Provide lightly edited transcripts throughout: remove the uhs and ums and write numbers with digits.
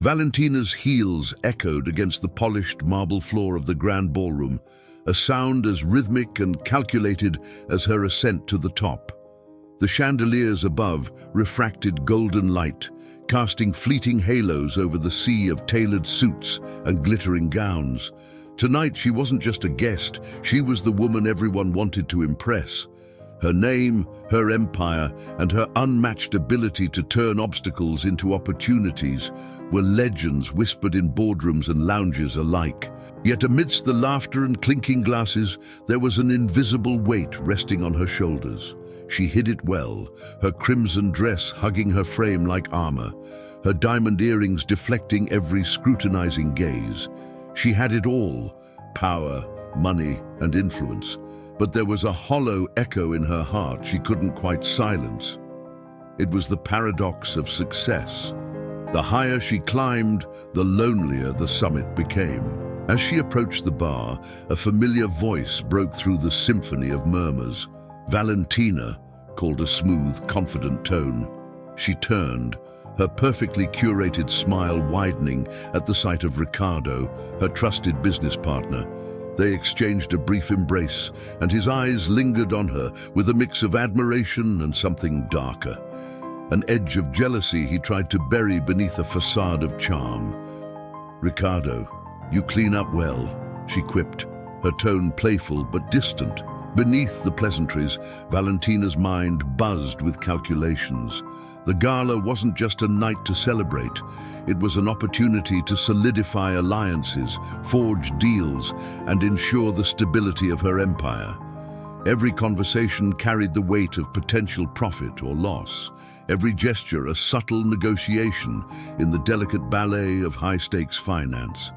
Valentina's heels echoed against the polished marble floor of the grand ballroom, a sound as rhythmic and calculated as her ascent to the top. The chandeliers above refracted golden light, casting fleeting halos over the sea of tailored suits and glittering gowns. Tonight she wasn't just a guest, she was the woman everyone wanted to impress. Her name, her empire, and her unmatched ability to turn obstacles into opportunities were legends whispered in boardrooms and lounges alike. Yet amidst the laughter and clinking glasses, there was an invisible weight resting on her shoulders. She hid it well, her crimson dress hugging her frame like armor, her diamond earrings deflecting every scrutinizing gaze. She had it all: power, money, and influence. But there was a hollow echo in her heart she couldn't quite silence. It was the paradox of success. The higher she climbed, the lonelier the summit became. As she approached the bar, a familiar voice broke through the symphony of murmurs. "Valentina," called a smooth, confident tone. She turned, her perfectly curated smile widening at the sight of Ricardo, her trusted business partner. They exchanged a brief embrace, and his eyes lingered on her with a mix of admiration and something darker. An edge of jealousy he tried to bury beneath a facade of charm. "Ricardo, you clean up well," she quipped, her tone playful but distant. Beneath the pleasantries, Valentina's mind buzzed with calculations. The gala wasn't just a night to celebrate. It was an opportunity to solidify alliances, forge deals, and ensure the stability of her empire. Every conversation carried the weight of potential profit or loss, every gesture a subtle negotiation in the delicate ballet of high-stakes finance.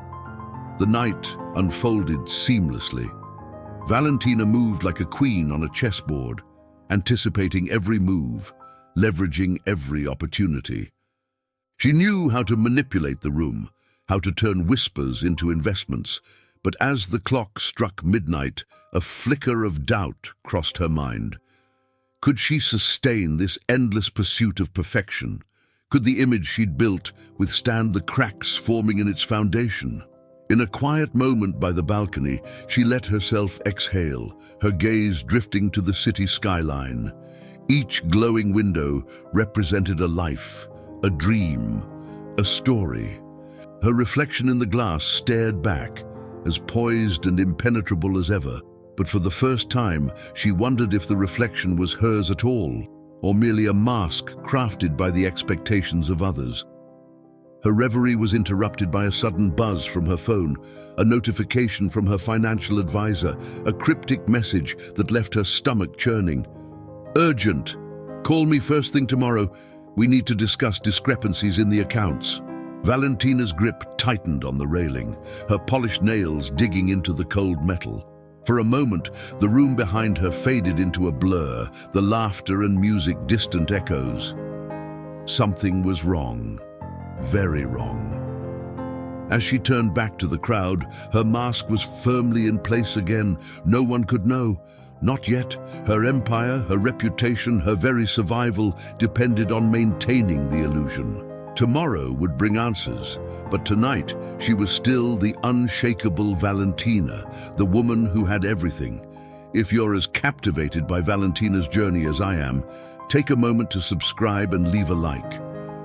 The night unfolded seamlessly. Valentina moved like a queen on a chessboard, anticipating every move, leveraging every opportunity. She knew how to manipulate the room, how to turn whispers into investments, but as the clock struck midnight, a flicker of doubt crossed her mind. Could she sustain this endless pursuit of perfection? Could the image she'd built withstand the cracks forming in its foundation? In a quiet moment by the balcony, she let herself exhale, her gaze drifting to the city skyline. Each glowing window represented a life, a dream, a story. Her reflection in the glass stared back, as poised and impenetrable as ever, but for the first time she wondered if the reflection was hers at all, or merely a mask crafted by the expectations of others. Her reverie was interrupted by a sudden buzz from her phone, a notification from her financial advisor, a cryptic message that left her stomach churning. "Urgent! Call me first thing tomorrow. We need to discuss discrepancies in the accounts." Valentina's grip tightened on the railing, her polished nails digging into the cold metal. For a moment, the room behind her faded into a blur, the laughter and music distant echoes. Something was wrong. Very wrong. As she turned back to the crowd, her mask was firmly in place again. No one could know. Not yet. Her empire, her reputation, her very survival depended on maintaining the illusion. Tomorrow would bring answers, but tonight she was still the unshakable Valentina, the woman who had everything. If you're as captivated by Valentina's journey as I am, take a moment to subscribe and leave a like.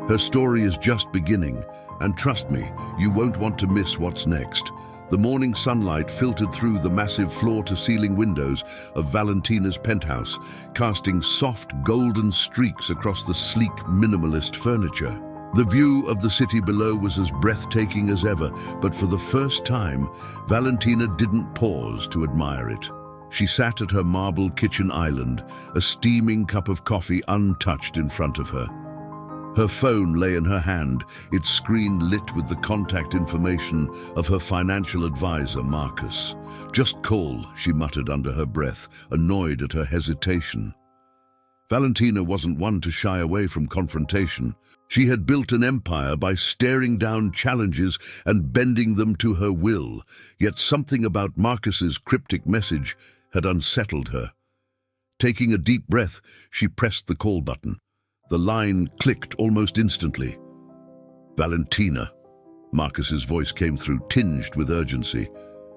Her story is just beginning, and trust me, you won't want to miss what's next. The morning sunlight filtered through the massive floor-to-ceiling windows of Valentina's penthouse, casting soft golden streaks across the sleek, minimalist furniture. The view of the city below was as breathtaking as ever, but for the first time, Valentina didn't pause to admire it. She sat at her marble kitchen island, a steaming cup of coffee untouched in front of her. Her phone lay in her hand, its screen lit with the contact information of her financial advisor, Marcus. "Just call," she muttered under her breath, annoyed at her hesitation. Valentina wasn't one to shy away from confrontation. She had built an empire by staring down challenges and bending them to her will, yet something about Marcus's cryptic message had unsettled her. Taking a deep breath, she pressed the call button. The line clicked almost instantly. "Valentina," Marcus's voice came through, tinged with urgency.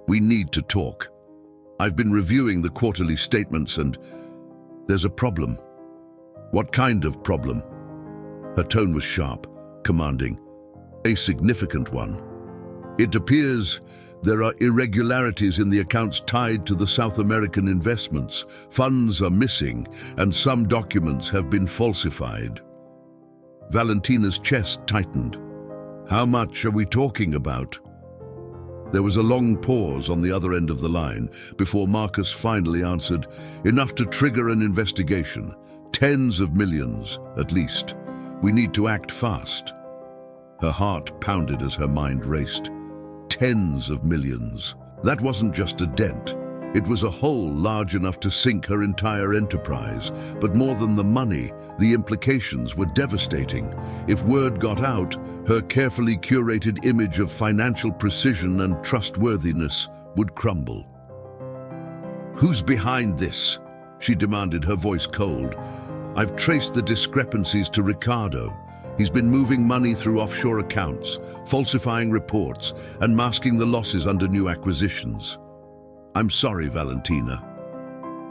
"We need to talk. I've been reviewing the quarterly statements and there's a problem." "What kind of problem?" Her tone was sharp, commanding. "A significant one. It appears there are irregularities in the accounts tied to the South American investments. Funds are missing, and some documents have been falsified." Valentina's chest tightened. "How much are we talking about?" There was a long pause on the other end of the line before Marcus finally answered. "Enough to trigger an investigation. Tens of millions, at least. We need to act fast." Her heart pounded as her mind raced. Tens of millions. That wasn't just a dent. It was a hole large enough to sink her entire enterprise. But more than the money, the implications were devastating. If word got out, her carefully curated image of financial precision and trustworthiness would crumble. "Who's behind this?" she demanded, her voice cold. "I've traced the discrepancies to Ricardo. He's been moving money through offshore accounts, falsifying reports, and masking the losses under new acquisitions." "I'm sorry, Valentina.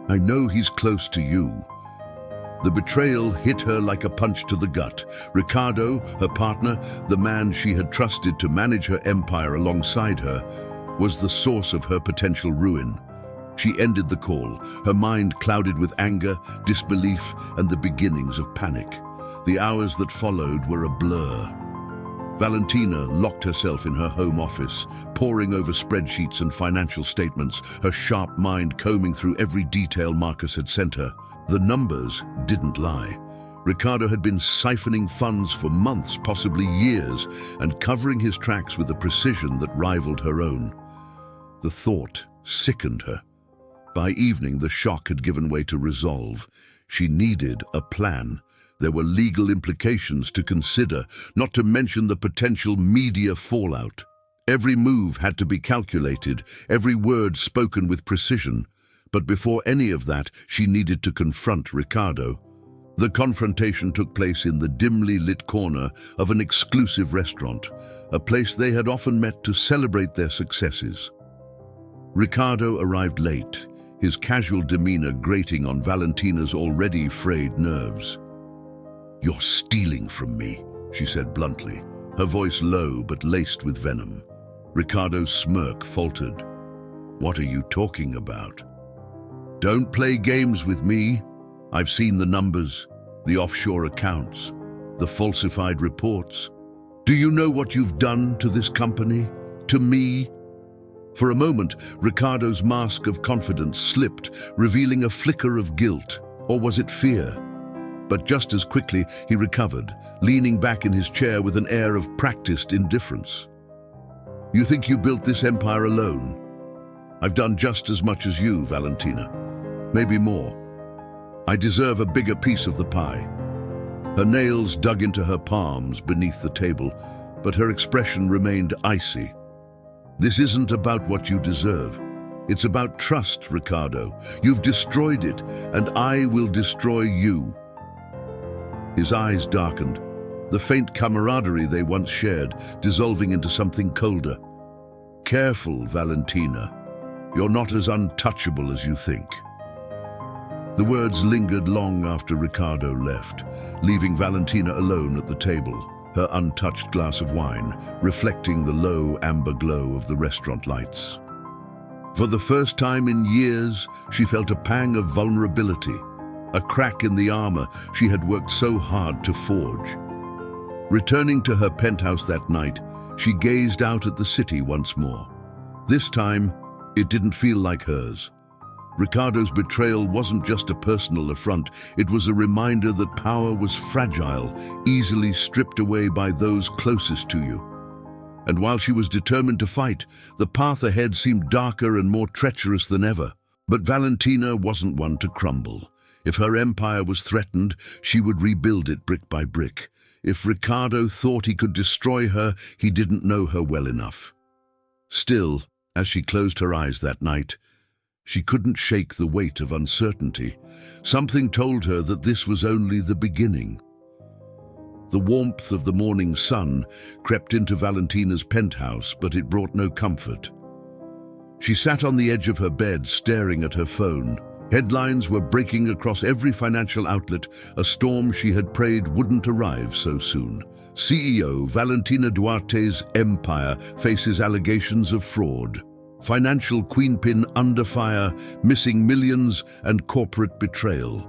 I know he's close to you." The betrayal hit her like a punch to the gut. Ricardo, her partner, the man she had trusted to manage her empire alongside her, was the source of her potential ruin. She ended the call, her mind clouded with anger, disbelief, and the beginnings of panic. The hours that followed were a blur. Valentina locked herself in her home office, poring over spreadsheets and financial statements, her sharp mind combing through every detail Marcus had sent her. The numbers didn't lie. Ricardo had been siphoning funds for months, possibly years, and covering his tracks with a precision that rivaled her own. The thought sickened her. By evening, the shock had given way to resolve. She needed a plan. There were legal implications to consider, not to mention the potential media fallout. Every move had to be calculated, every word spoken with precision. But before any of that, she needed to confront Ricardo. The confrontation took place in the dimly lit corner of an exclusive restaurant, a place they had often met to celebrate their successes. Ricardo arrived late, his casual demeanor grating on Valentina's already frayed nerves. "You're stealing from me," she said bluntly, her voice low but laced with venom. Ricardo's smirk faltered. "What are you talking about?" "Don't play games with me. I've seen the numbers, the offshore accounts, the falsified reports. Do you know what you've done to this company? To me?" For a moment, Ricardo's mask of confidence slipped, revealing a flicker of guilt. Or was it fear? But just as quickly, he recovered, leaning back in his chair with an air of practiced indifference. "You think you built this empire alone? I've done just as much as you, Valentina. Maybe more. I deserve a bigger piece of the pie." Her nails dug into her palms beneath the table, but her expression remained icy. "This isn't about what you deserve. It's about trust, Ricardo. You've destroyed it, and I will destroy you." His eyes darkened, the faint camaraderie they once shared dissolving into something colder. "Careful, Valentina. You're not as untouchable as you think." The words lingered long after Ricardo left, leaving Valentina alone at the table, her untouched glass of wine reflecting the low amber glow of the restaurant lights. For the first time in years, she felt a pang of vulnerability, a crack in the armor she had worked so hard to forge. Returning to her penthouse that night, she gazed out at the city once more. This time, it didn't feel like hers. Ricardo's betrayal wasn't just a personal affront, it was a reminder that power was fragile, easily stripped away by those closest to you. And while she was determined to fight, the path ahead seemed darker and more treacherous than ever. But Valentina wasn't one to crumble. If her empire was threatened, she would rebuild it brick by brick. If Ricardo thought he could destroy her, he didn't know her well enough. Still, as she closed her eyes that night, she couldn't shake the weight of uncertainty. Something told her that this was only the beginning. The warmth of the morning sun crept into Valentina's penthouse, but it brought no comfort. She sat on the edge of her bed, staring at her phone. Headlines were breaking across every financial outlet, a storm she had prayed wouldn't arrive so soon. CEO Valentina Duarte's empire faces allegations of fraud. Financial queenpin under fire, missing millions, and corporate betrayal.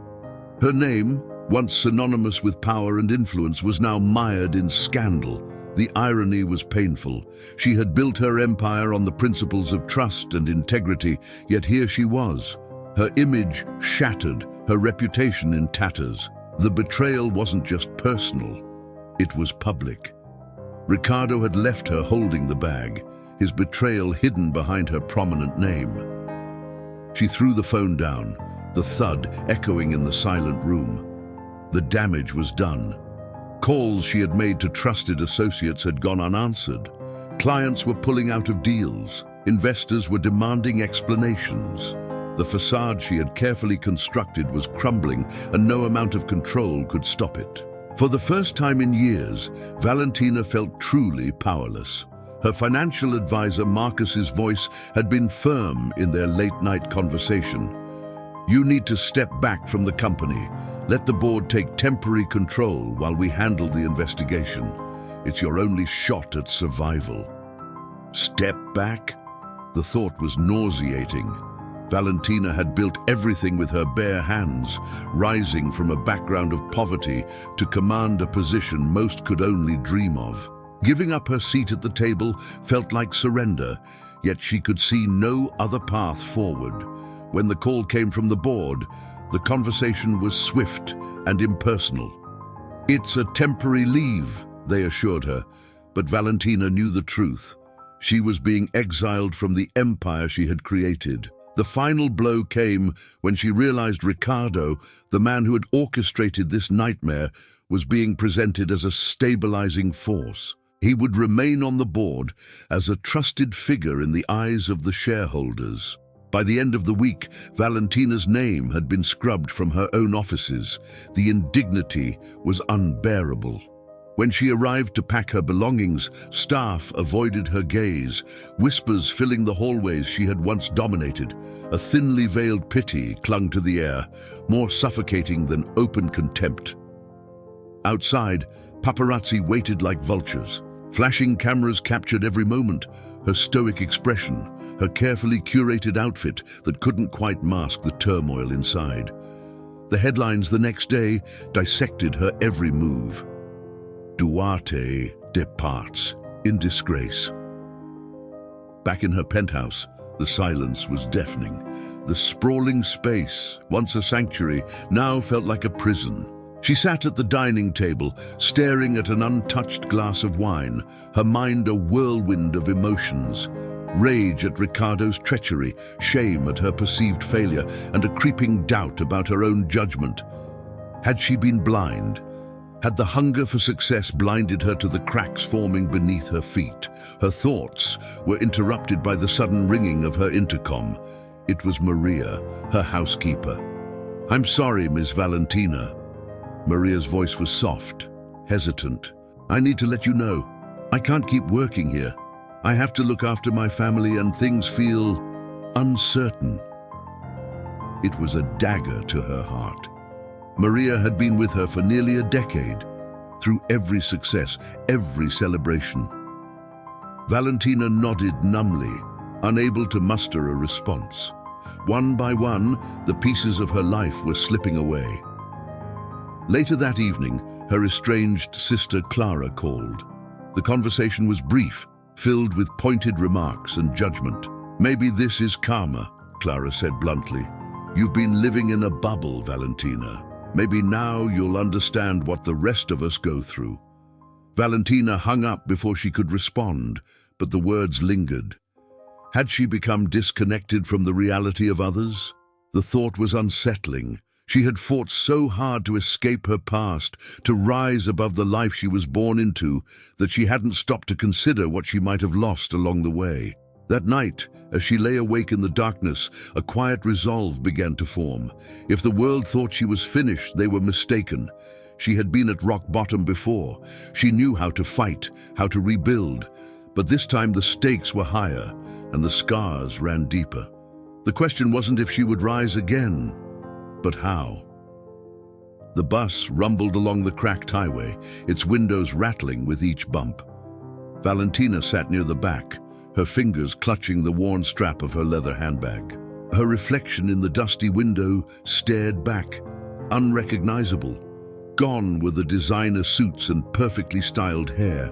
Her name, once synonymous with power and influence, was now mired in scandal. The irony was painful. She had built her empire on the principles of trust and integrity, yet here she was. Her image shattered, her reputation in tatters. The betrayal wasn't just personal, it was public. Ricardo had left her holding the bag, his betrayal hidden behind her prominent name. She threw the phone down, the thud echoing in the silent room. The damage was done. Calls she had made to trusted associates had gone unanswered. Clients were pulling out of deals. Investors were demanding explanations. The facade she had carefully constructed was crumbling, and no amount of control could stop it. For the first time in years, Valentina felt truly powerless. Her financial advisor Marcus's voice had been firm in their late-night conversation. "You need to step back from the company. Let the board take temporary control while we handle the investigation. It's your only shot at survival." Step back? The thought was nauseating. Valentina had built everything with her bare hands, rising from a background of poverty to command a position most could only dream of. Giving up her seat at the table felt like surrender, yet she could see no other path forward. When the call came from the board, the conversation was swift and impersonal. "It's a temporary leave," they assured her, but Valentina knew the truth. She was being exiled from the empire she had created. The final blow came when she realized Ricardo, the man who had orchestrated this nightmare, was being presented as a stabilizing force. He would remain on the board as a trusted figure in the eyes of the shareholders. By the end of the week, Valentina's name had been scrubbed from her own offices. The indignity was unbearable. When she arrived to pack her belongings, staff avoided her gaze, whispers filling the hallways she had once dominated. A thinly veiled pity clung to the air, more suffocating than open contempt. Outside, paparazzi waited like vultures. Flashing cameras captured every moment, her stoic expression, her carefully curated outfit that couldn't quite mask the turmoil inside. The headlines the next day dissected her every move. Duarte departs in disgrace. Back in her penthouse, the silence was deafening. The sprawling space, once a sanctuary, now felt like a prison. She sat at the dining table, staring at an untouched glass of wine, her mind a whirlwind of emotions. Rage at Ricardo's treachery, shame at her perceived failure, and a creeping doubt about her own judgment. Had she been blind? Had the hunger for success blinded her to the cracks forming beneath her feet? Her thoughts were interrupted by the sudden ringing of her intercom. It was Maria, her housekeeper. "I'm sorry, Miss Valentina." Maria's voice was soft, hesitant. "I need to let you know, I can't keep working here. I have to look after my family and things feel uncertain." It was a dagger to her heart. Maria had been with her for nearly a decade, through every success, every celebration. Valentina nodded numbly, unable to muster a response. One by one, the pieces of her life were slipping away. Later that evening, her estranged sister Clara called. The conversation was brief, filled with pointed remarks and judgment. "Maybe this is karma," Clara said bluntly. "You've been living in a bubble, Valentina. Maybe now you'll understand what the rest of us go through." Valentina hung up before she could respond, but the words lingered. Had she become disconnected from the reality of others? The thought was unsettling. She had fought so hard to escape her past, to rise above the life she was born into, that she hadn't stopped to consider what she might have lost along the way. That night, as she lay awake in the darkness, a quiet resolve began to form. If the world thought she was finished, they were mistaken. She had been at rock bottom before. She knew how to fight, how to rebuild. But this time the stakes were higher and the scars ran deeper. The question wasn't if she would rise again, but how. The bus rumbled along the cracked highway, its windows rattling with each bump. Valentina sat near the back, her fingers clutching the worn strap of her leather handbag. Her reflection in the dusty window stared back, unrecognizable. Gone were the designer suits and perfectly styled hair.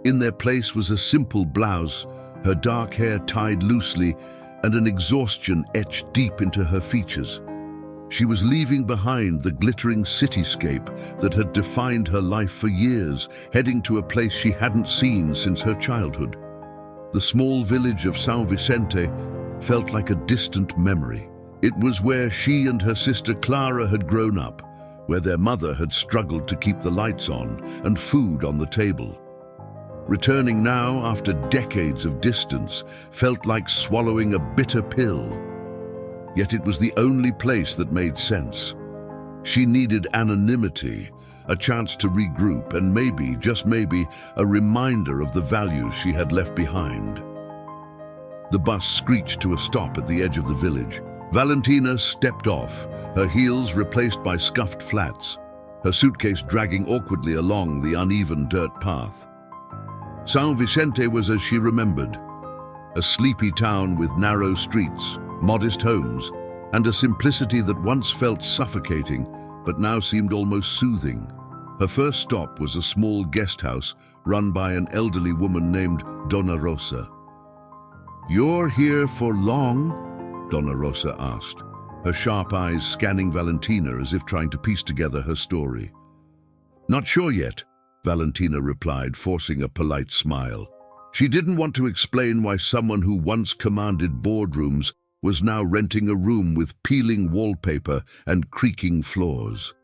In their place was a simple blouse, her dark hair tied loosely, and an exhaustion etched deep into her features. She was leaving behind the glittering cityscape that had defined her life for years, heading to a place she hadn't seen since her childhood. The small village of São Vicente felt like a distant memory. It was where she and her sister Clara had grown up, where their mother had struggled to keep the lights on and food on the table. Returning now after decades of distance felt like swallowing a bitter pill. Yet it was the only place that made sense. She needed anonymity, a chance to regroup, and maybe, just maybe, a reminder of the values she had left behind. The bus screeched to a stop at the edge of the village. Valentina stepped off, her heels replaced by scuffed flats, her suitcase dragging awkwardly along the uneven dirt path. São Vicente was as she remembered, a sleepy town with narrow streets, modest homes, and a simplicity that once felt suffocating, but now seemed almost soothing. Her first stop was a small guest house run by an elderly woman named Dona Rosa. "You're here for long?" Dona Rosa asked, her sharp eyes scanning Valentina as if trying to piece together her story. "Not sure yet," Valentina replied, forcing a polite smile. She didn't want to explain why someone who once commanded boardrooms was now renting a room with peeling wallpaper and creaking floors.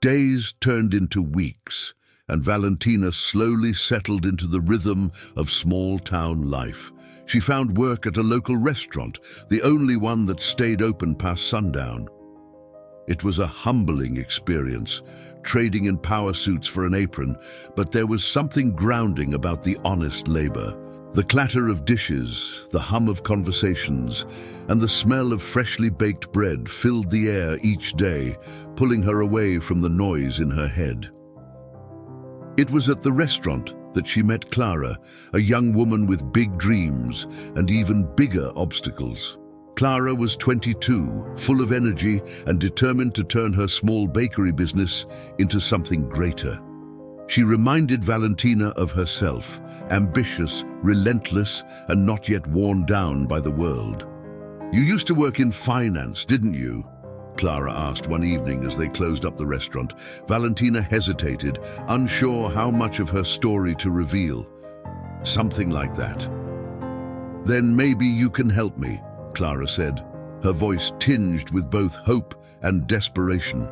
Days turned into weeks, and Valentina slowly settled into the rhythm of small-town life. She found work at a local restaurant, the only one that stayed open past sundown. It was a humbling experience, trading in power suits for an apron, but there was something grounding about the honest labor. The clatter of dishes, the hum of conversations, and the smell of freshly baked bread filled the air each day, pulling her away from the noise in her head. It was at the restaurant that she met Clara, a young woman with big dreams and even bigger obstacles. Clara was 22, full of energy and determined to turn her small bakery business into something greater. She reminded Valentina of herself, ambitious, relentless, and not yet worn down by the world. "You used to work in finance, didn't you?" Clara asked one evening as they closed up the restaurant. Valentina hesitated, unsure how much of her story to reveal. "Something like that." "Then maybe you can help me," Clara said, her voice tinged with both hope and desperation.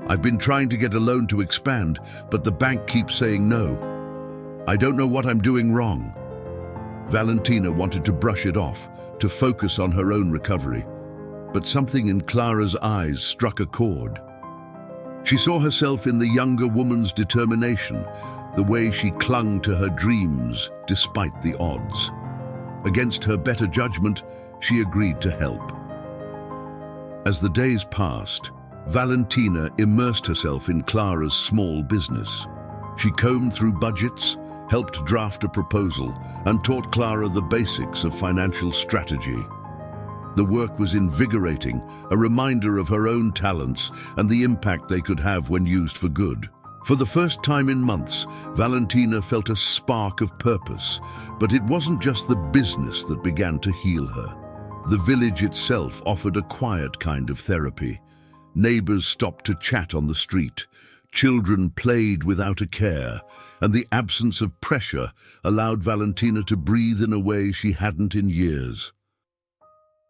"I've been trying to get a loan to expand, but the bank keeps saying no. I don't know what I'm doing wrong." Valentina wanted to brush it off, to focus on her own recovery. But something in Clara's eyes struck a chord. She saw herself in the younger woman's determination, the way she clung to her dreams despite the odds. Against her better judgment, she agreed to help. As the days passed, Valentina immersed herself in Clara's small business. She combed through budgets, helped draft a proposal, and taught Clara the basics of financial strategy. The work was invigorating, a reminder of her own talents and the impact they could have when used for good. For the first time in months, Valentina felt a spark of purpose, but it wasn't just the business that began to heal her. The village itself offered a quiet kind of therapy. Neighbors stopped to chat on the street. Children played without a care, and the absence of pressure allowed Valentina to breathe in a way she hadn't in years.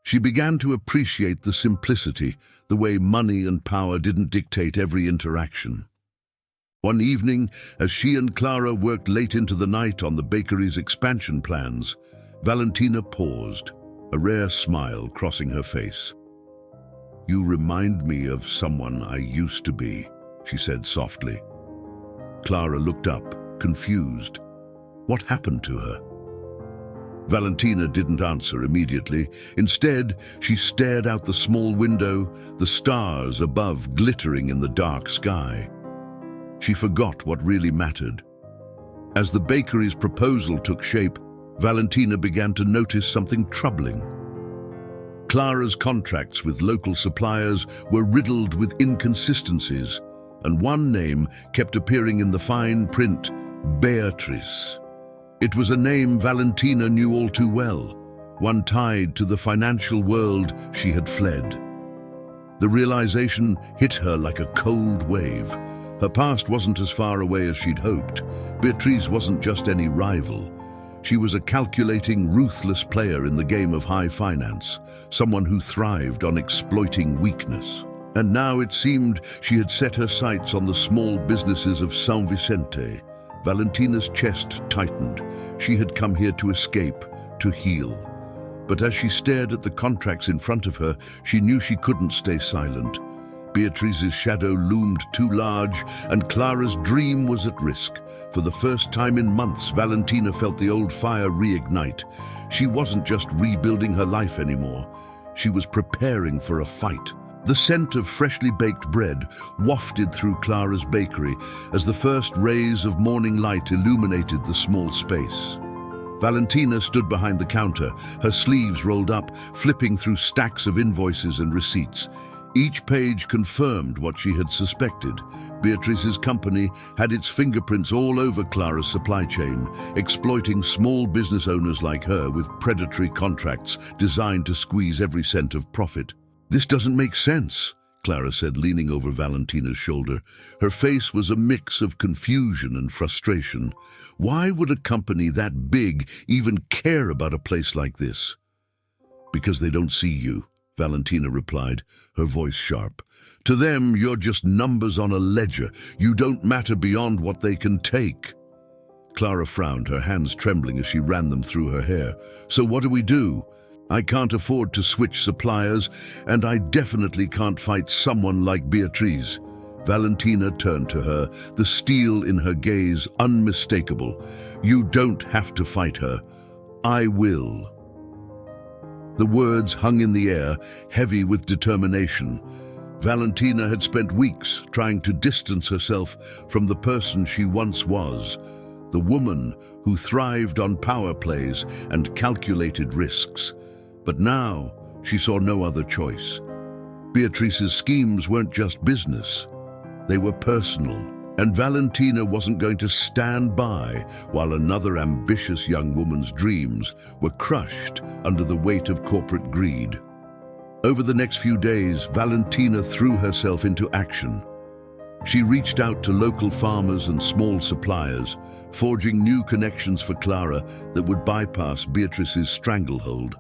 She began to appreciate the simplicity, the way money and power didn't dictate every interaction. One evening, as she and Clara worked late into the night on the bakery's expansion plans, Valentina paused, a rare smile crossing her face. "You remind me of someone I used to be," she said softly. Clara looked up, confused. What happened to her? Valentina didn't answer immediately. Instead, she stared out the small window, the stars above glittering in the dark sky. She forgot what really mattered. As the bakery's proposal took shape, Valentina began to notice something troubling. Clara's contracts with local suppliers were riddled with inconsistencies, and one name kept appearing in the fine print: Beatrice. It was a name Valentina knew all too well, one tied to the financial world she had fled. The realization hit her like a cold wave. Her past wasn't as far away as she'd hoped. Beatrice wasn't just any rival. She was a calculating, ruthless player in the game of high finance, someone who thrived on exploiting weakness. And now it seemed she had set her sights on the small businesses of San Vicente. Valentina's chest tightened. She had come here to escape, to heal. But as she stared at the contracts in front of her, she knew she couldn't stay silent. Beatrice's shadow loomed too large, and Clara's dream was at risk. For the first time in months, Valentina felt the old fire reignite. She wasn't just rebuilding her life anymore. She was preparing for a fight. The scent of freshly baked bread wafted through Clara's bakery as the first rays of morning light illuminated the small space. Valentina stood behind the counter, her sleeves rolled up, flipping through stacks of invoices and receipts. Each page confirmed what she had suspected. Beatrice's company had its fingerprints all over Clara's supply chain, exploiting small business owners like her with predatory contracts designed to squeeze every cent of profit. "This doesn't make sense," Clara said, leaning over Valentina's shoulder. Her face was a mix of confusion and frustration. Why would a company that big even care about a place like this? "Because they don't see you," Valentina replied, her voice sharp. "To them, you're just numbers on a ledger. You don't matter beyond what they can take." Clara frowned, her hands trembling as she ran them through her hair. "So what do we do? I can't afford to switch suppliers, and I definitely can't fight someone like Beatrice." Valentina turned to her, the steel in her gaze unmistakable. "You don't have to fight her. I will." The words hung in the air, heavy with determination. Valentina had spent weeks trying to distance herself from the person she once was, the woman who thrived on power plays and calculated risks. But now she saw no other choice. Beatrice's schemes weren't just business. They were personal, and Valentina wasn't going to stand by while another ambitious young woman's dreams were crushed under the weight of corporate greed. Over the next few days, Valentina threw herself into action. She reached out to local farmers and small suppliers, forging new connections for Clara that would bypass Beatrice's stranglehold.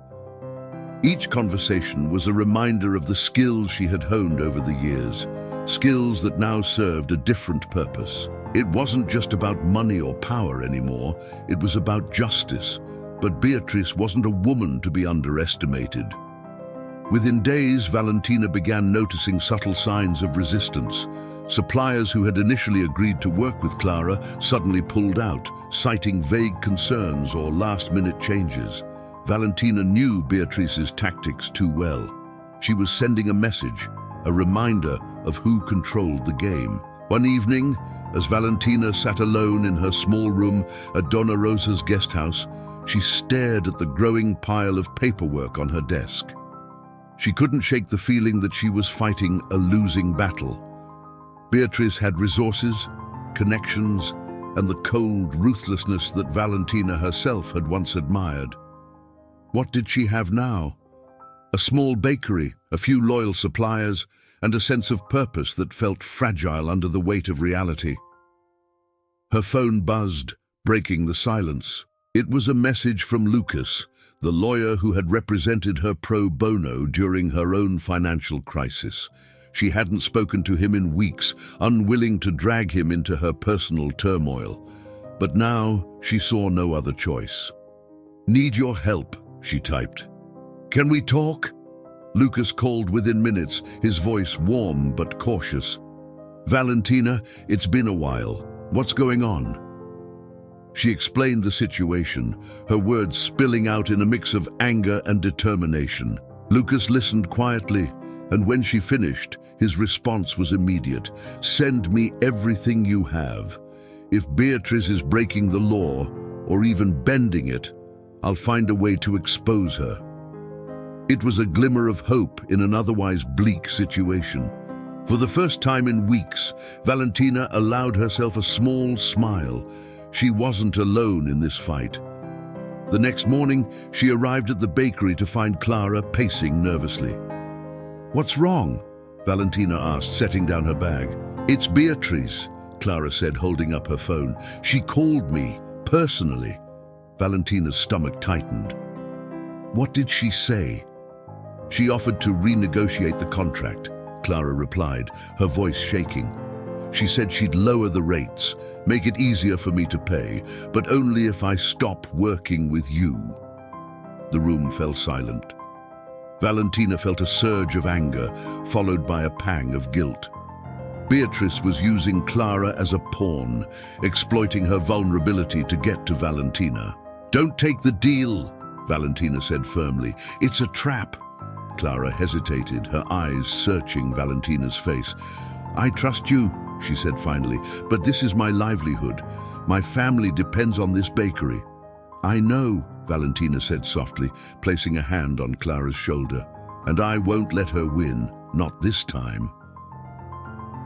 Each conversation was a reminder of the skills she had honed over the years, skills that now served a different purpose. It wasn't just about money or power anymore, it was about justice. But Beatrice wasn't a woman to be underestimated. Within days, Valentina began noticing subtle signs of resistance. Suppliers who had initially agreed to work with Clara suddenly pulled out, citing vague concerns or last-minute changes. Valentina knew Beatrice's tactics too well. She was sending a message, a reminder of who controlled the game. One evening, as Valentina sat alone in her small room at Donna Rosa's guest house, she stared at the growing pile of paperwork on her desk. She couldn't shake the feeling that she was fighting a losing battle. Beatrice had resources, connections, and the cold ruthlessness that Valentina herself had once admired. What did she have now? A small bakery, a few loyal suppliers, and a sense of purpose that felt fragile under the weight of reality. Her phone buzzed, breaking the silence. It was a message from Lucas, the lawyer who had represented her pro bono during her own financial crisis. She hadn't spoken to him in weeks, unwilling to drag him into her personal turmoil. But now she saw no other choice. "Need your help," she typed. "Can we talk?" Lucas called within minutes, his voice warm but cautious. "Valentina, it's been a while. What's going on?" She explained the situation, her words spilling out in a mix of anger and determination. Lucas listened quietly, and when she finished, his response was immediate. "Send me everything you have. If Beatrice is breaking the law, or even bending it, I'll find a way to expose her." It was a glimmer of hope in an otherwise bleak situation. For the first time in weeks, Valentina allowed herself a small smile. She wasn't alone in this fight. The next morning, she arrived at the bakery to find Clara pacing nervously. "What's wrong?" Valentina asked, setting down her bag. "It's Beatrice," Clara said, holding up her phone. "She called me, personally." Valentina's stomach tightened. "What did she say?" "She offered to renegotiate the contract," Clara replied, her voice shaking. "She said she'd lower the rates, make it easier for me to pay, but only if I stop working with you." The room fell silent. Valentina felt a surge of anger, followed by a pang of guilt. Beatrice was using Clara as a pawn, exploiting her vulnerability to get to Valentina. "Don't take the deal," Valentina said firmly. "It's a trap." Clara hesitated, her eyes searching Valentina's face. "I trust you," she said finally, "but this is my livelihood. My family depends on this bakery." "I know," Valentina said softly, placing a hand on Clara's shoulder. "And I won't let her win, not this time."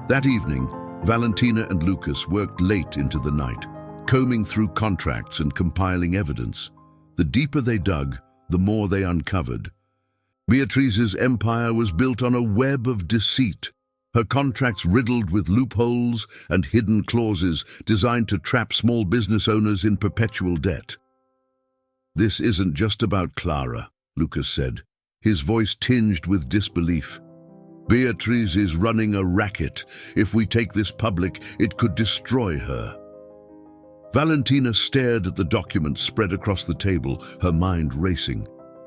That evening, Valentina and Lucas worked late into the night, combing through contracts and compiling evidence. The deeper they dug, the more they uncovered. Beatrice's empire was built on a web of deceit, her contracts riddled with loopholes and hidden clauses designed to trap small business owners in perpetual debt. "This isn't just about Clara," Lucas said, his voice tinged with disbelief. "Beatrice is running a racket. If we take this public, it could destroy her." Valentina stared at the documents spread across the table, her mind racing.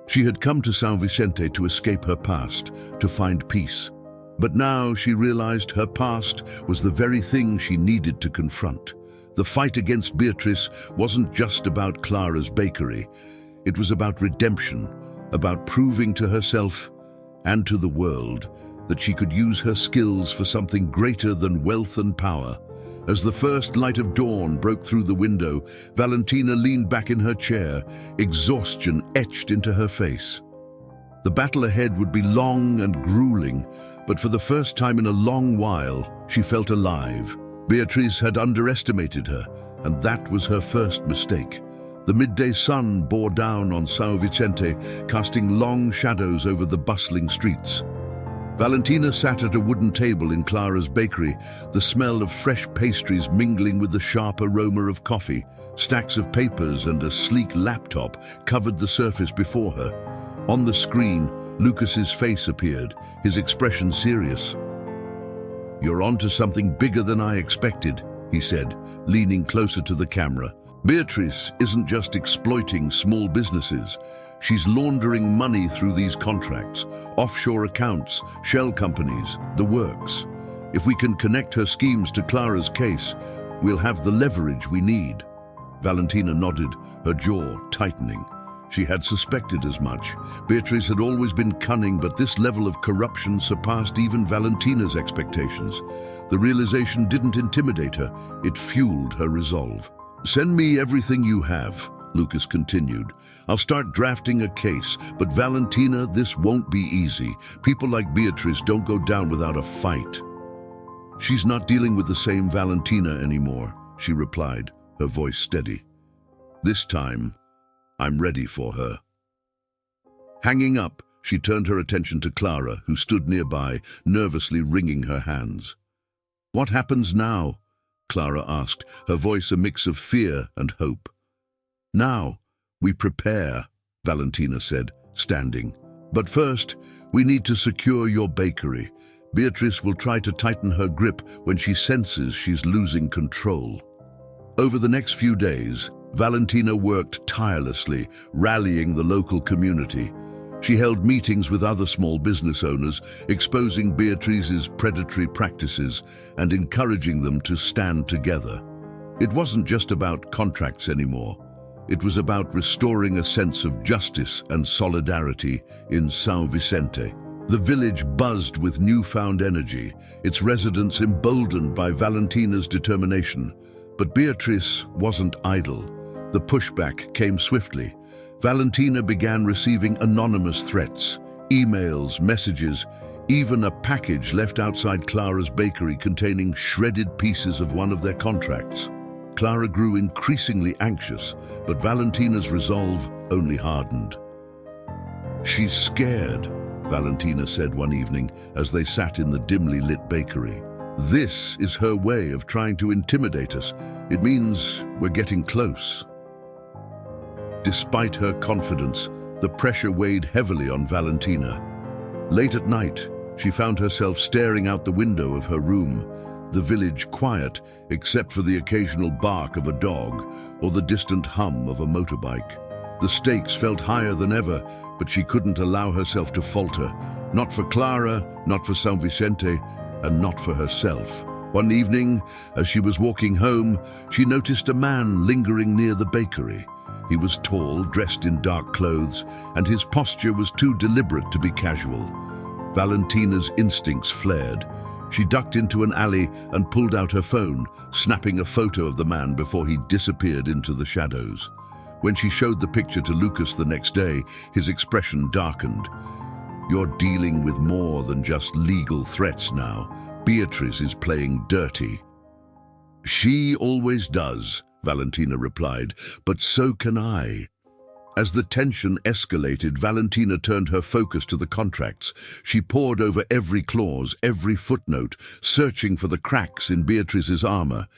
She had come to San Vicente to escape her past, to find peace. But now she realized her past was the very thing she needed to confront. The fight against Beatrice wasn't just about Clara's bakery. It was about redemption, about proving to herself and to the world that she could use her skills for something greater than wealth and power. As the first light of dawn broke through the window, Valentina leaned back in her chair, exhaustion etched into her face. The battle ahead would be long and grueling, but for the first time in a long while, she felt alive. Beatrice had underestimated her, and that was her first mistake. The midday sun bore down on São Vicente, casting long shadows over the bustling streets. Valentina sat at a wooden table in Clara's bakery, the smell of fresh pastries mingling with the sharp aroma of coffee. Stacks of papers and a sleek laptop covered the surface before her. On the screen, Lucas's face appeared, his expression serious. "You're onto something bigger than I expected," he said, leaning closer to the camera. "Beatrice isn't just exploiting small businesses. She's laundering money through these contracts, offshore accounts, shell companies, the works. If we can connect her schemes to Clara's case, we'll have the leverage we need." Valentina nodded, her jaw tightening. She had suspected as much. Beatrice had always been cunning, but this level of corruption surpassed even Valentina's expectations. The realization didn't intimidate her, it fueled her resolve. "Send me everything you have," Lucas continued. "I'll start drafting a case, but Valentina, this won't be easy. People like Beatrice don't go down without a fight." "She's not dealing with the same Valentina anymore," she replied, her voice steady. "This time, I'm ready for her." Hanging up, she turned her attention to Clara, who stood nearby, nervously wringing her hands. "What happens now?" Clara asked, her voice a mix of fear and hope. "Now, we prepare," Valentina said, standing. "But first, we need to secure your bakery. Beatrice will try to tighten her grip when she senses she's losing control." Over the next few days, Valentina worked tirelessly, rallying the local community. She held meetings with other small business owners, exposing Beatrice's predatory practices and encouraging them to stand together. It wasn't just about contracts anymore. It was about restoring a sense of justice and solidarity in São Vicente. The village buzzed with newfound energy, its residents emboldened by Valentina's determination. But Beatrice wasn't idle. The pushback came swiftly. Valentina began receiving anonymous threats, emails, messages, even a package left outside Clara's bakery containing shredded pieces of one of their contracts. Clara grew increasingly anxious, but Valentina's resolve only hardened. "She's scared," Valentina said one evening as they sat in the dimly lit bakery. "This is her way of trying to intimidate us. It means we're getting close." Despite her confidence, the pressure weighed heavily on Valentina. Late at night, she found herself staring out the window of her room, the village quiet except for the occasional bark of a dog or the distant hum of a motorbike. The stakes felt higher than ever, but she couldn't allow herself to falter. Not for Clara, not for São Vicente, and not for herself. One evening, as she was walking home, she noticed a man lingering near the bakery. He was tall, dressed in dark clothes, and his posture was too deliberate to be casual. Valentina's instincts flared. She ducked into an alley and pulled out her phone, snapping a photo of the man before he disappeared into the shadows. When she showed the picture to Lucas the next day, his expression darkened. "You're dealing with more than just legal threats now. Beatrice is playing dirty." "She always does," Valentina replied, "but so can I." As the tension escalated, Valentina turned her focus to the contracts. She pored over every clause, every footnote, searching for the cracks in Beatrice's armor.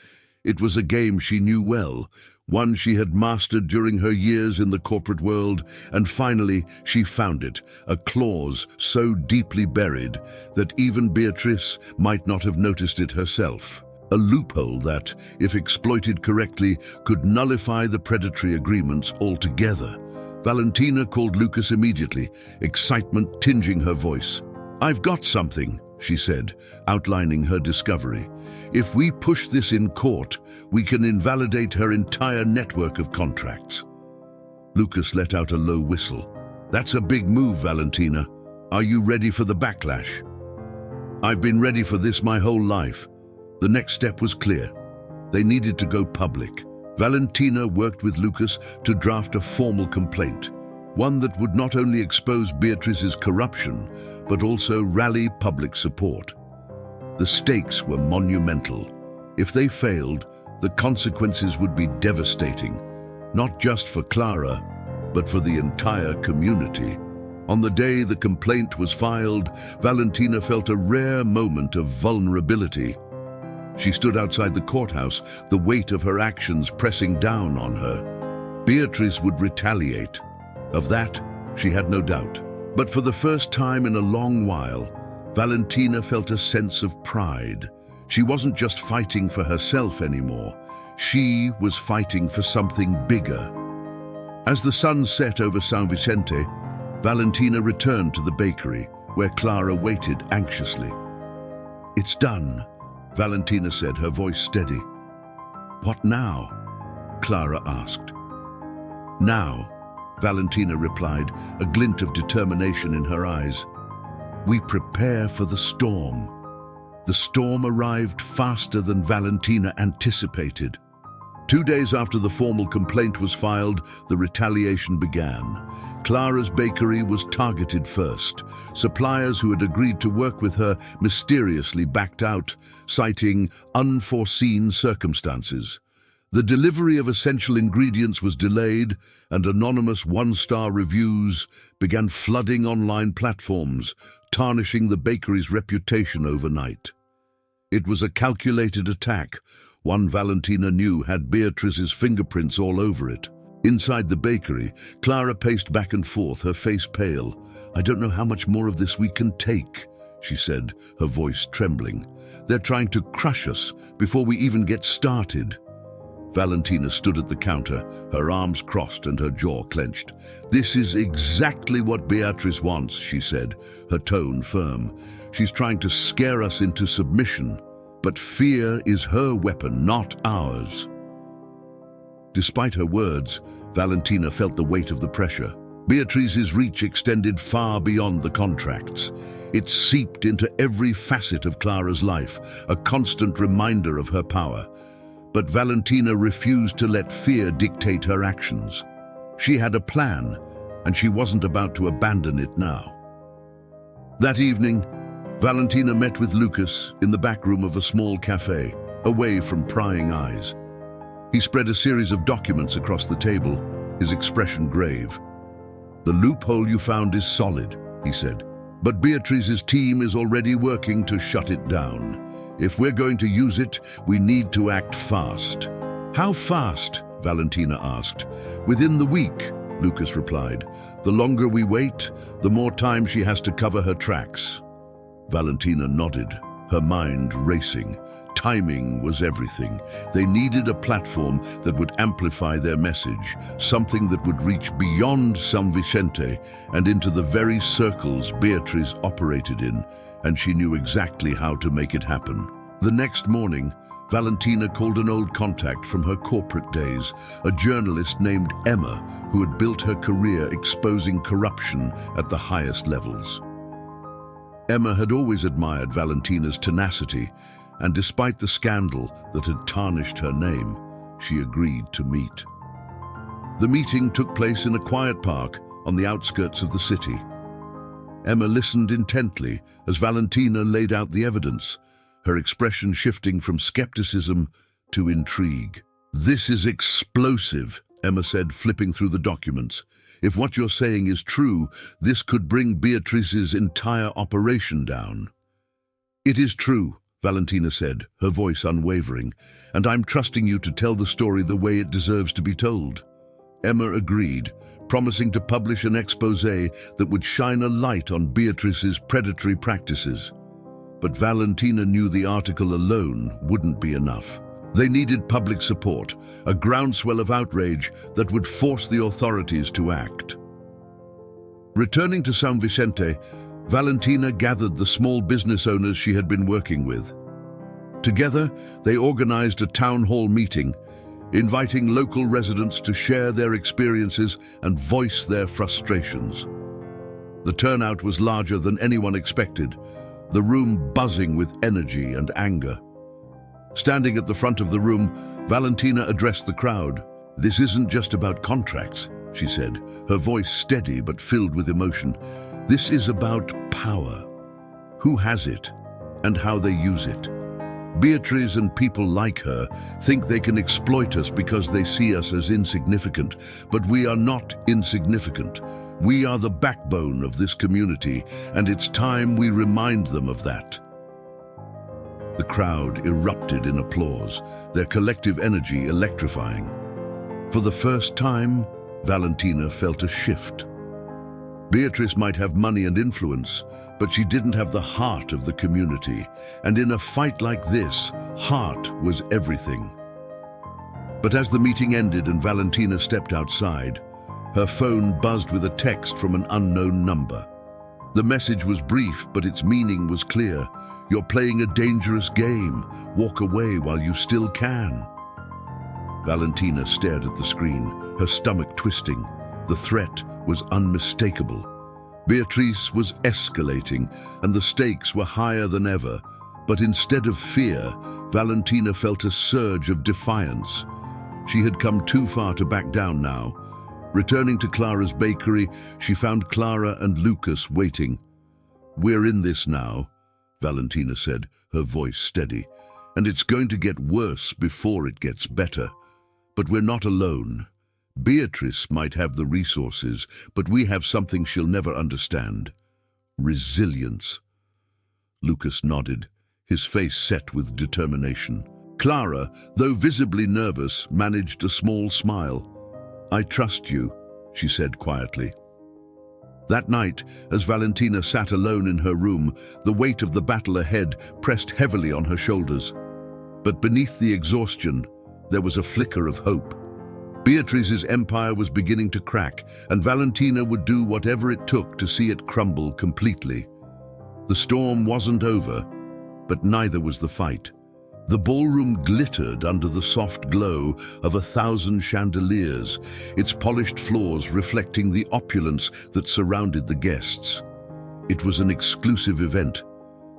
It was a game she knew well, one she had mastered during her years in the corporate world, and finally she found it, a clause so deeply buried that even Beatrice might not have noticed it herself. A loophole that, if exploited correctly, could nullify the predatory agreements altogether. Valentina called Lucas immediately, excitement tinging her voice. "I've got something," she said, outlining her discovery. "If we push this in court, we can invalidate her entire network of contracts." Lucas let out a low whistle. "That's a big move, Valentina. Are you ready for the backlash?" "I've been ready for this my whole life." The next step was clear. They needed to go public. Valentina worked with Lucas to draft a formal complaint, one that would not only expose Beatrice's corruption, but also rally public support. The stakes were monumental. If they failed, the consequences would be devastating, not just for Clara, but for the entire community. On the day the complaint was filed, Valentina felt a rare moment of vulnerability. She stood outside the courthouse, the weight of her actions pressing down on her. Beatrice would retaliate. Of that, she had no doubt. But for the first time in a long while, Valentina felt a sense of pride. She wasn't just fighting for herself anymore. She was fighting for something bigger. As the sun set over São Vicente, Valentina returned to the bakery, where Clara waited anxiously. "It's done," Valentina said, her voice steady. "What now?" Clara asked. "Now," Valentina replied, a glint of determination in her eyes. "We prepare for the storm." The storm arrived faster than Valentina anticipated. 2 days after the formal complaint was filed, the retaliation began. Clara's bakery was targeted first. Suppliers who had agreed to work with her mysteriously backed out, citing unforeseen circumstances. The delivery of essential ingredients was delayed, and anonymous one-star reviews began flooding online platforms, tarnishing the bakery's reputation overnight. It was a calculated attack. One Valentina knew had Beatrice's fingerprints all over it. Inside the bakery, Clara paced back and forth, her face pale. "I don't know how much more of this we can take," she said, her voice trembling. "They're trying to crush us before we even get started." Valentina stood at the counter, her arms crossed and her jaw clenched. "This is exactly what Beatrice wants," she said, her tone firm. "She's trying to scare us into submission, but fear is her weapon, not ours." Despite her words, Valentina felt the weight of the pressure. Beatrice's reach extended far beyond the contracts. It seeped into every facet of Clara's life, a constant reminder of her power. But Valentina refused to let fear dictate her actions. She had a plan, and she wasn't about to abandon it now. That evening, Valentina met with Lucas in the back room of a small cafe, away from prying eyes. He spread a series of documents across the table, his expression grave. "The loophole you found is solid," he said, "but Beatrice's team is already working to shut it down. If we're going to use it, we need to act fast." "How fast?" Valentina asked. "Within the week," Lucas replied. "The longer we wait, the more time she has to cover her tracks." Valentina nodded, her mind racing. Timing was everything. They needed a platform that would amplify their message, something that would reach beyond San Vicente and into the very circles Beatrice operated in, and she knew exactly how to make it happen. The next morning, Valentina called an old contact from her corporate days, a journalist named Emma, who had built her career exposing corruption at the highest levels. Emma had always admired Valentina's tenacity, and despite the scandal that had tarnished her name, she agreed to meet. The meeting took place in a quiet park on the outskirts of the city. Emma listened intently as Valentina laid out the evidence, her expression shifting from skepticism to intrigue. "This is explosive," Emma said, flipping through the documents. "If what you're saying is true, this could bring Beatrice's entire operation down." "It is true," Valentina said, her voice unwavering, "and I'm trusting you to tell the story the way it deserves to be told." Emma agreed, promising to publish an exposé that would shine a light on Beatrice's predatory practices. But Valentina knew the article alone wouldn't be enough. They needed public support, a groundswell of outrage that would force the authorities to act. Returning to San Vicente, Valentina gathered the small business owners she had been working with. Together, they organized a town hall meeting, inviting local residents to share their experiences and voice their frustrations. The turnout was larger than anyone expected, the room buzzing with energy and anger. Standing at the front of the room, Valentina addressed the crowd. "This isn't just about contracts," she said, her voice steady but filled with emotion. "This is about power. Who has it and how they use it. Beatrice and people like her think they can exploit us because they see us as insignificant, but we are not insignificant. We are the backbone of this community, and it's time we remind them of that." The crowd erupted in applause, their collective energy electrifying. For the first time, Valentina felt a shift. Beatrice might have money and influence, but she didn't have the heart of the community, and in a fight like this, heart was everything. But as the meeting ended and Valentina stepped outside, her phone buzzed with a text from an unknown number. The message was brief, but its meaning was clear. "You're playing a dangerous game. Walk away while you still can." Valentina stared at the screen, her stomach twisting. The threat was unmistakable. Beatrice was escalating, and the stakes were higher than ever. But instead of fear, Valentina felt a surge of defiance. She had come too far to back down now. Returning to Clara's bakery, she found Clara and Lucas waiting. "We're in this now," Valentina said, her voice steady. "And it's going to get worse before it gets better. But we're not alone. Beatrice might have the resources, but we have something she'll never understand. Resilience." Lucas nodded, his face set with determination. Clara, though visibly nervous, managed a small smile. "I trust you," she said quietly. That night, as Valentina sat alone in her room, the weight of the battle ahead pressed heavily on her shoulders. But beneath the exhaustion, there was a flicker of hope. Beatrice's empire was beginning to crack, and Valentina would do whatever it took to see it crumble completely. The storm wasn't over, but neither was the fight. The ballroom glittered under the soft glow of 1,000 chandeliers, its polished floors reflecting the opulence that surrounded the guests. It was an exclusive event,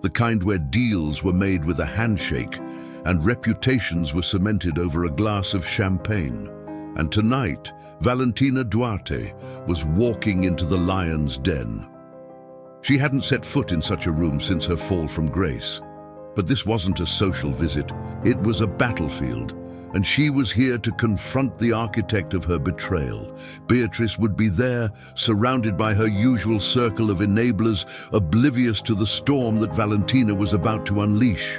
the kind where deals were made with a handshake and reputations were cemented over a glass of champagne. And tonight, Valentina Duarte was walking into the lion's den. She hadn't set foot in such a room since her fall from grace. But this wasn't a social visit, it was a battlefield, and she was here to confront the architect of her betrayal. Beatrice would be there, surrounded by her usual circle of enablers, oblivious to the storm that Valentina was about to unleash.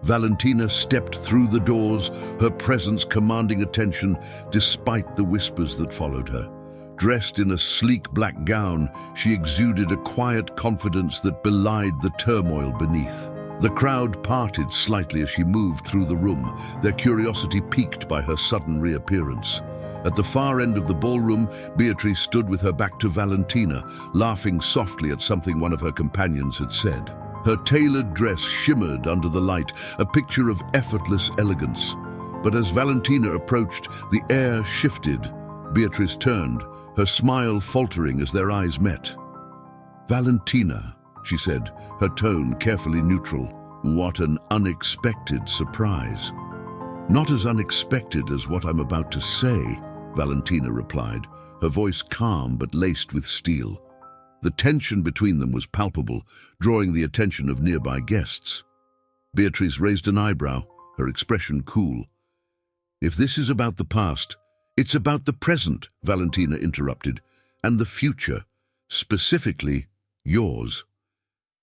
Valentina stepped through the doors, her presence commanding attention despite the whispers that followed her. Dressed in a sleek black gown, she exuded a quiet confidence that belied the turmoil beneath. The crowd parted slightly as she moved through the room, their curiosity piqued by her sudden reappearance. At the far end of the ballroom, Beatrice stood with her back to Valentina, laughing softly at something one of her companions had said. Her tailored dress shimmered under the light, a picture of effortless elegance. But as Valentina approached, the air shifted. Beatrice turned, her smile faltering as their eyes met. "Valentina," she said, her tone carefully neutral. "What an unexpected surprise." "Not as unexpected as what I'm about to say," Valentina replied, her voice calm but laced with steel. The tension between them was palpable, drawing the attention of nearby guests. Beatrice raised an eyebrow, her expression cool. "If this is about the past, it's about the present," Valentina interrupted, "and the future, specifically yours."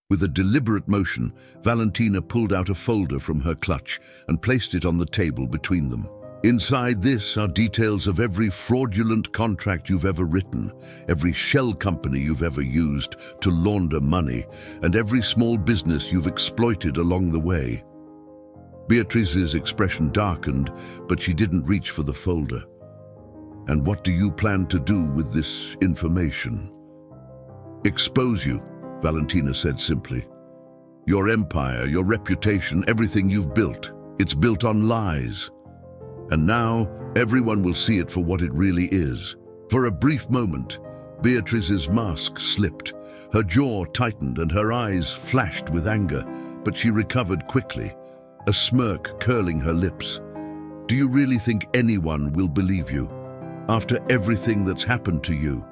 With a deliberate motion, Valentina pulled out a folder from her clutch and placed it on the table between them. "Inside this are details of every fraudulent contract you've ever written, every shell company you've ever used to launder money, and every small business you've exploited along the way." Beatrice's expression darkened, but she didn't reach for the folder. "And what do you plan to do with this information?" "Expose you," Valentina said simply. "Your empire, your reputation, everything you've built, it's built on lies. And now, everyone will see it for what it really is." For a brief moment, Beatrice's mask slipped. Her jaw tightened and her eyes flashed with anger, but she recovered quickly, a smirk curling her lips. "Do you really think anyone will believe you, after everything that's happened to you?"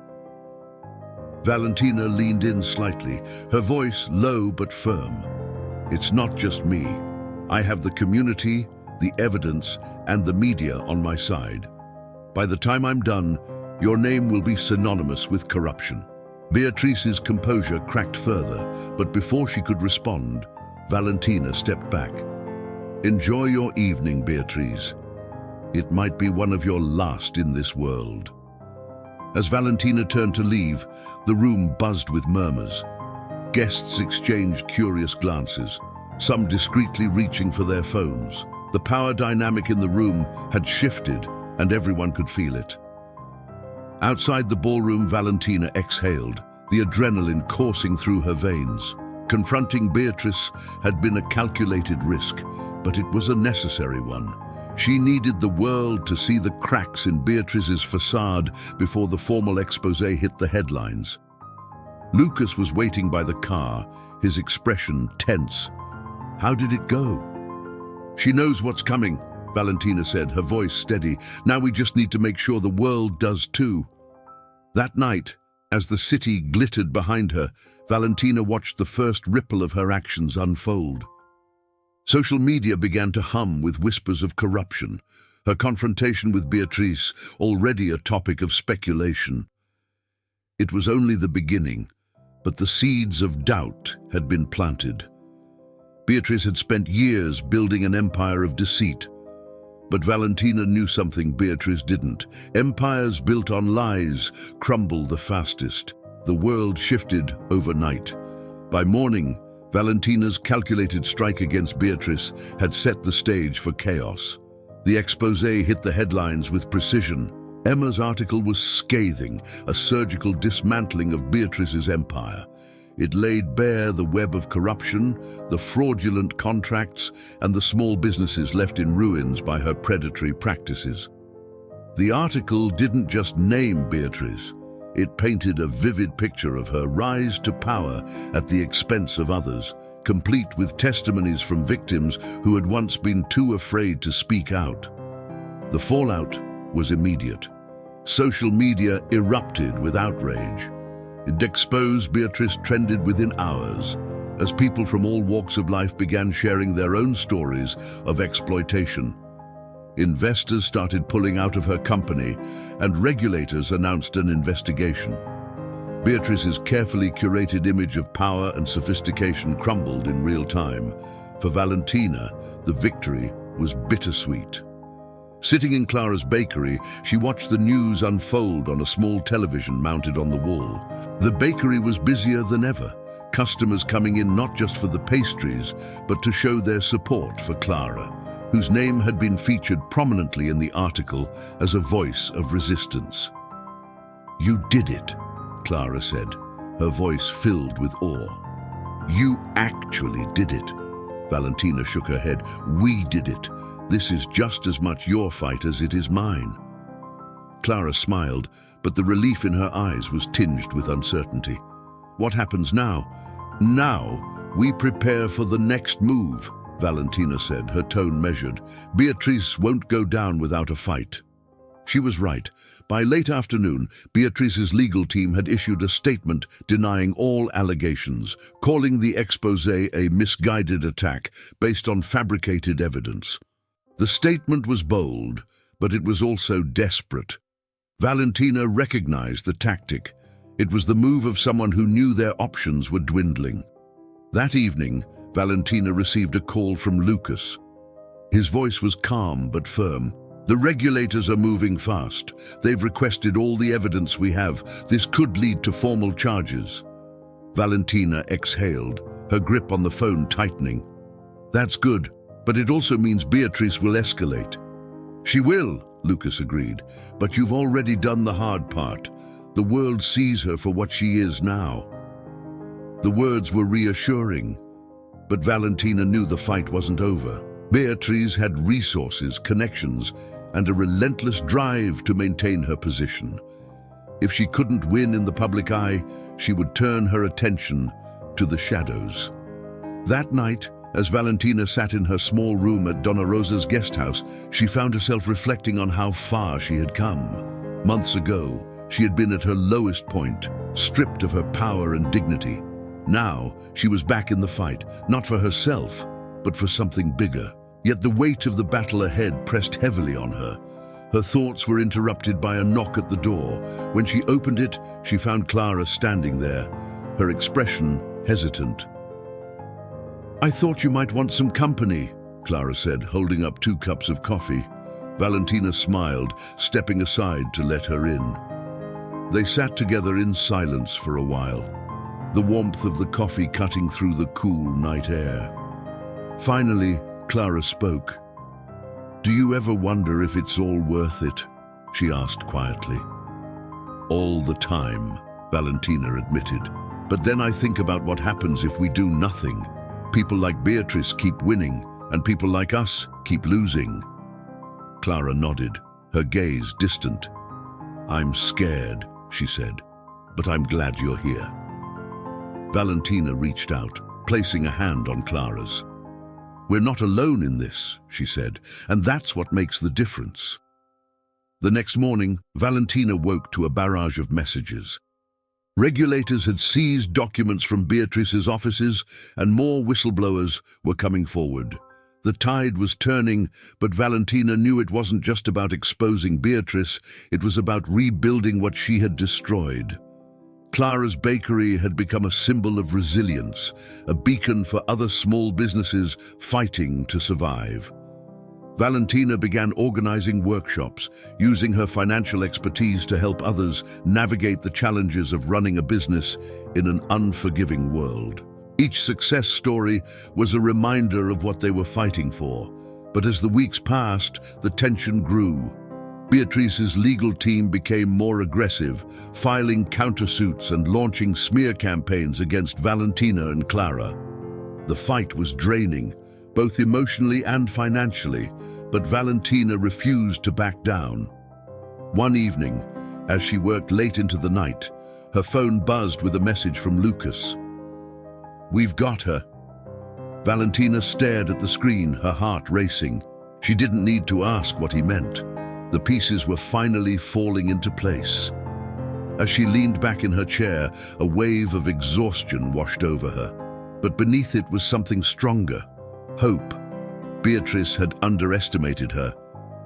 Valentina leaned in slightly, her voice low but firm. "It's not just me. I have the community, the evidence, and the media on my side. By the time I'm done, your name will be synonymous with corruption." Beatrice's composure cracked further, but before she could respond, Valentina stepped back. "Enjoy your evening, Beatrice. It might be one of your last in this world." As Valentina turned to leave, the room buzzed with murmurs. Guests exchanged curious glances, some discreetly reaching for their phones. The power dynamic in the room had shifted, and everyone could feel it. Outside the ballroom, Valentina exhaled, the adrenaline coursing through her veins. Confronting Beatrice had been a calculated risk, but it was a necessary one. She needed the world to see the cracks in Beatrice's facade before the formal exposé hit the headlines. Lucas was waiting by the car, his expression tense. "How did it go?" "She knows what's coming," Valentina said, her voice steady. "Now we just need to make sure the world does too." That night, as the city glittered behind her, Valentina watched the first ripple of her actions unfold. Social media began to hum with whispers of corruption, her confrontation with Beatrice already a topic of speculation. It was only the beginning, but the seeds of doubt had been planted. Beatrice had spent years building an empire of deceit. But Valentina knew something Beatrice didn't. Empires built on lies crumble the fastest. The world shifted overnight. By morning, Valentina's calculated strike against Beatrice had set the stage for chaos. The expose hit the headlines with precision. Emma's article was scathing, a surgical dismantling of Beatrice's empire. It laid bare the web of corruption, the fraudulent contracts, and the small businesses left in ruins by her predatory practices. The article didn't just name Beatrice. It painted a vivid picture of her rise to power at the expense of others, complete with testimonies from victims who had once been too afraid to speak out. The fallout was immediate. Social media erupted with outrage. It exposed Beatrice trended within hours, as people from all walks of life began sharing their own stories of exploitation. Investors started pulling out of her company, and regulators announced an investigation. Beatrice's carefully curated image of power and sophistication crumbled in real time. For Valentina, the victory was bittersweet. Sitting in Clara's bakery, she watched the news unfold on a small television mounted on the wall. The bakery was busier than ever, customers coming in not just for the pastries, but to show their support for Clara, whose name had been featured prominently in the article as a voice of resistance. "You did it," Clara said, her voice filled with awe. "You actually did it." Valentina shook her head. "We did it. This is just as much your fight as it is mine." Clara smiled, but the relief in her eyes was tinged with uncertainty. "What happens now?" "Now, we prepare for the next move," Valentina said, her tone measured. "Beatrice won't go down without a fight." She was right. By late afternoon, Beatrice's legal team had issued a statement denying all allegations, calling the expose a misguided attack based on fabricated evidence. The statement was bold, but it was also desperate. Valentina recognized the tactic. It was the move of someone who knew their options were dwindling. That evening, Valentina received a call from Lucas. His voice was calm but firm. "The regulators are moving fast. They've requested all the evidence we have. This could lead to formal charges." Valentina exhaled, her grip on the phone tightening. "That's good, but it also means Beatrice will escalate." "She will," Lucas agreed, "but you've already done the hard part. The world sees her for what she is now." The words were reassuring, but Valentina knew the fight wasn't over. Beatrice had resources, connections, and a relentless drive to maintain her position. If she couldn't win in the public eye, she would turn her attention to the shadows. That night, as Valentina sat in her small room at Donna Rosa's guest house, she found herself reflecting on how far she had come. Months ago, she had been at her lowest point, stripped of her power and dignity. Now, she was back in the fight, not for herself, but for something bigger. Yet the weight of the battle ahead pressed heavily on her. Her thoughts were interrupted by a knock at the door. When she opened it, she found Clara standing there, her expression hesitant. "I thought you might want some company," Clara said, holding up 2 cups of coffee. Valentina smiled, stepping aside to let her in. They sat together in silence for a while, the warmth of the coffee cutting through the cool night air. Finally, Clara spoke. "Do you ever wonder if it's all worth it?" she asked quietly. "All the time," Valentina admitted. "But then I think about what happens if we do nothing. People like Beatrice keep winning, and people like us keep losing." Clara nodded, her gaze distant. "I'm scared," she said, "but I'm glad you're here." Valentina reached out, placing a hand on Clara's. "We're not alone in this," she said, "and that's what makes the difference." The next morning, Valentina woke to a barrage of messages. Regulators had seized documents from Beatrice's offices, and more whistleblowers were coming forward. The tide was turning, but Valentina knew it wasn't just about exposing Beatrice, it was about rebuilding what she had destroyed. Clara's bakery had become a symbol of resilience, a beacon for other small businesses fighting to survive. Valentina began organizing workshops, using her financial expertise to help others navigate the challenges of running a business in an unforgiving world. Each success story was a reminder of what they were fighting for, But as the weeks passed, the tension grew. Beatrice's legal team became more aggressive, filing countersuits and launching smear campaigns against Valentina and Clara. The fight was draining, both emotionally and financially, but Valentina refused to back down. One evening, as she worked late into the night, her phone buzzed with a message from Lucas. "We've got her." Valentina stared at the screen, her heart racing. She didn't need to ask what he meant. The pieces were finally falling into place. As she leaned back in her chair, a wave of exhaustion washed over her. But beneath it was something stronger: hope. Beatrice had underestimated her,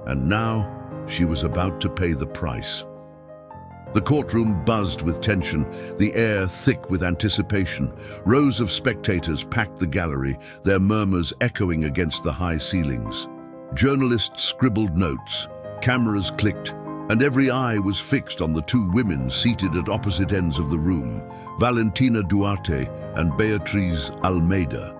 and now she was about to pay the price. The courtroom buzzed with tension, the air thick with anticipation. Rows of spectators packed the gallery, their murmurs echoing against the high ceilings. Journalists scribbled notes, cameras clicked, and every eye was fixed on the two women seated at opposite ends of the room, Valentina Duarte and Beatriz Almeida.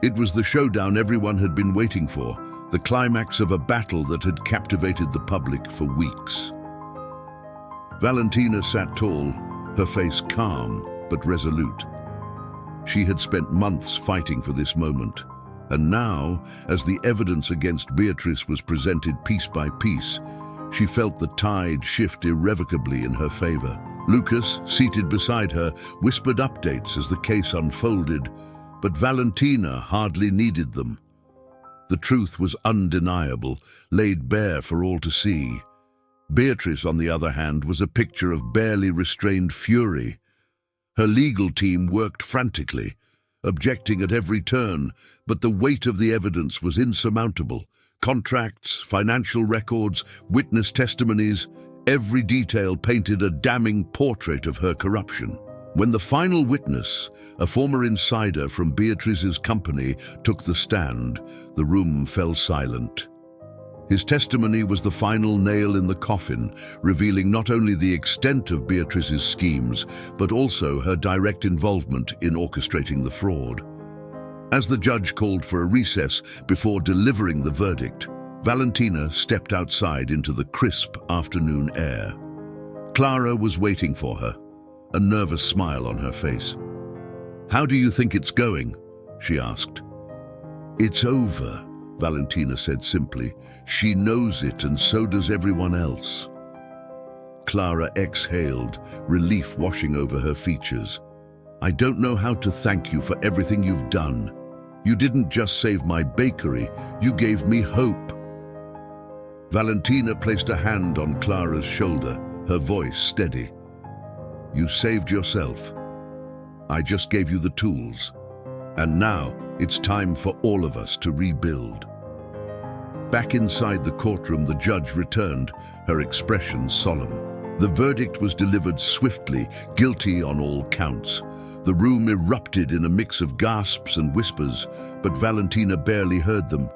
It was the showdown everyone had been waiting for, the climax of a battle that had captivated the public for weeks. Valentina sat tall, her face calm but resolute. She had spent months fighting for this moment, and now, as the evidence against Beatrice was presented piece by piece, she felt the tide shift irrevocably in her favor. Lucas, seated beside her, whispered updates as the case unfolded, but Valentina hardly needed them. The truth was undeniable, laid bare for all to see. Beatrice, on the other hand, was a picture of barely restrained fury. Her legal team worked frantically, objecting at every turn, but the weight of the evidence was insurmountable. Contracts, financial records, witness testimonies, every detail painted a damning portrait of her corruption. When the final witness, a former insider from Beatrice's company, took the stand, the room fell silent. His testimony was the final nail in the coffin, revealing not only the extent of Beatrice's schemes, but also her direct involvement in orchestrating the fraud. As the judge called for a recess before delivering the verdict, Valentina stepped outside into the crisp afternoon air. Clara was waiting for her, a nervous smile on her face. "How do you think it's going?" she asked. "It's over," Valentina said simply. "She knows it, and so does everyone else." Clara exhaled, relief washing over her features. "I don't know how to thank you for everything you've done. You didn't just save my bakery, you gave me hope." Valentina placed a hand on Clara's shoulder, her voice steady. "You saved yourself. I just gave you the tools. And now it's time for all of us to rebuild." Back inside the courtroom, the judge returned, her expression solemn. The verdict was delivered swiftly, guilty on all counts. The room erupted in a mix of gasps and whispers, but Valentina barely heard them.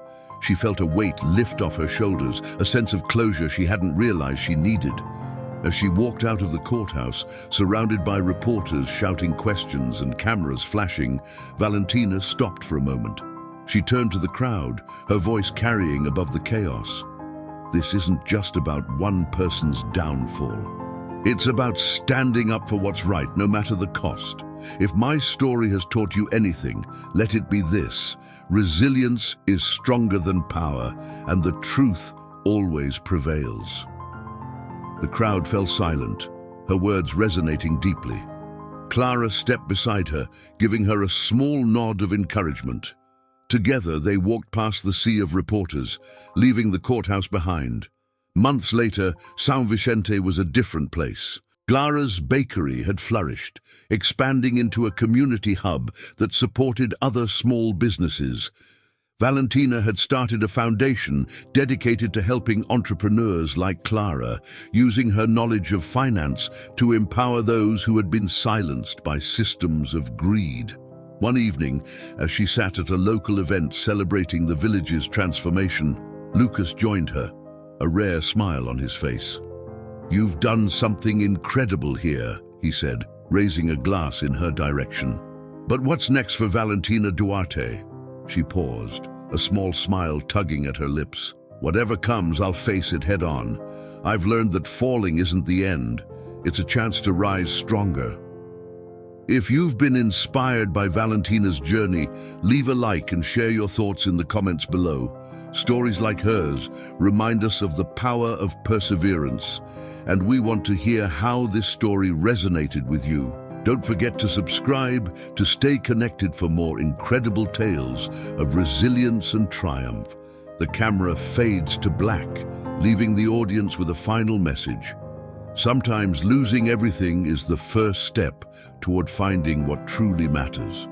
She felt a weight lift off her shoulders, a sense of closure she hadn't realized she needed. As she walked out of the courthouse, surrounded by reporters shouting questions and cameras flashing, Valentina stopped for a moment. She turned to the crowd, her voice carrying above the chaos. "This isn't just about one person's downfall. It's about standing up for what's right, no matter the cost. If my story has taught you anything, let it be this: resilience is stronger than power, and the truth always prevails." The crowd fell silent, her words resonating deeply. Clara stepped beside her, giving her a small nod of encouragement. Together, they walked past the sea of reporters, leaving the courthouse behind. Months later, São Vicente was a different place. Clara's bakery had flourished, expanding into a community hub that supported other small businesses. Valentina had started a foundation dedicated to helping entrepreneurs like Clara, using her knowledge of finance to empower those who had been silenced by systems of greed. One evening, as she sat at a local event celebrating the village's transformation, Lucas joined her, a rare smile on his face. "You've done something incredible here," he said, raising a glass in her direction. "But what's next for Valentina Duarte?" She paused, a small smile tugging at her lips. Whatever comes, I'll face it head on. I've learned that falling isn't the end. It's a chance to rise stronger. If you've been inspired by Valentina's journey, leave a like and share your thoughts in the comments below. Stories like hers remind us of the power of perseverance, and we want to hear how this story resonated with you. Don't forget to subscribe to stay connected for more incredible tales of resilience and triumph. The camera fades to black, leaving the audience with a final message. Sometimes losing everything is the first step toward finding what truly matters.